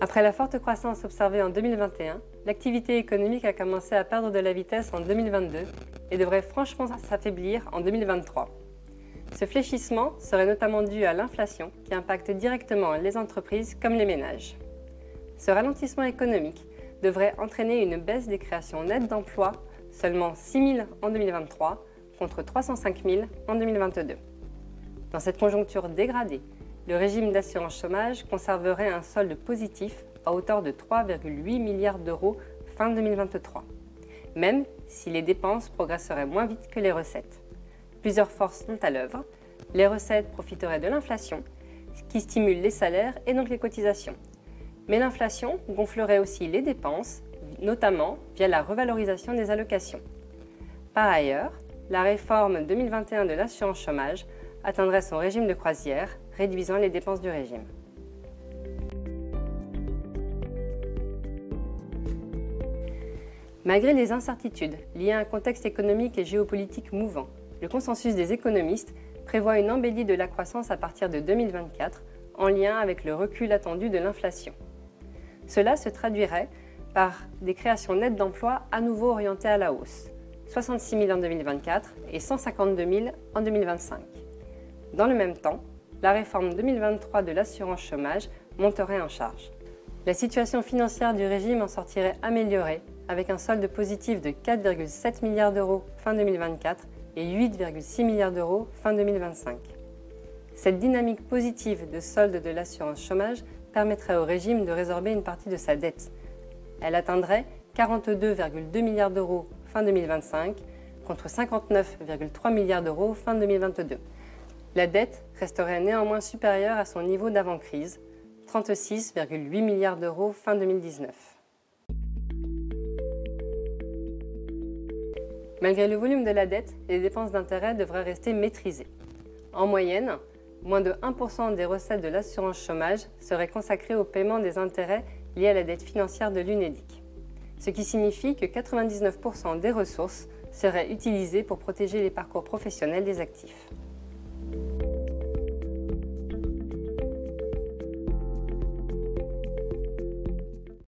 Après la forte croissance observée en 2021, l'activité économique a commencé à perdre de la vitesse en 2022 et devrait franchement s'affaiblir en 2023. Ce fléchissement serait notamment dû à l'inflation qui impacte directement les entreprises comme les ménages. Ce ralentissement économique devrait entraîner une baisse des créations nettes d'emplois, seulement 6 000 en 2023 contre 305 000 en 2022. Dans cette conjoncture dégradée, le régime d'assurance chômage conserverait un solde positif à hauteur de 3,8 milliards d'euros fin 2023, même si les dépenses progresseraient moins vite que les recettes. Plusieurs forces sont à l'œuvre. Les recettes profiteraient de l'inflation, qui stimule les salaires et donc les cotisations. Mais l'inflation gonflerait aussi les dépenses, notamment via la revalorisation des allocations. Par ailleurs, la réforme 2021 de l'assurance chômage atteindrait son régime de croisière, réduisant les dépenses du régime. Malgré les incertitudes liées à un contexte économique et géopolitique mouvant, le consensus des économistes prévoit une embellie de la croissance à partir de 2024, en lien avec le recul attendu de l'inflation. Cela se traduirait par des créations nettes d'emplois à nouveau orientées à la hausse, 66 000 en 2024 et 152 000 en 2025. Dans le même temps, la réforme 2023 de l'assurance chômage monterait en charge. La situation financière du régime en sortirait améliorée, avec un solde positif de 4,7 milliards d'euros fin 2024 et 8,6 milliards d'euros fin 2025. Cette dynamique positive de solde de l'assurance chômage permettrait au régime de résorber une partie de sa dette. Elle atteindrait 42,2 milliards d'euros fin 2025 contre 59,3 milliards d'euros fin 2022. La dette resterait néanmoins supérieure à son niveau d'avant-crise, 36,8 milliards d'euros fin 2019. Malgré le volume de la dette, les dépenses d'intérêt devraient rester maîtrisées. En moyenne, moins de 1% des recettes de l'assurance chômage seraient consacrées au paiement des intérêts liés à la dette financière de l'UNEDIC, ce qui signifie que 99% des ressources seraient utilisées pour protéger les parcours professionnels des actifs.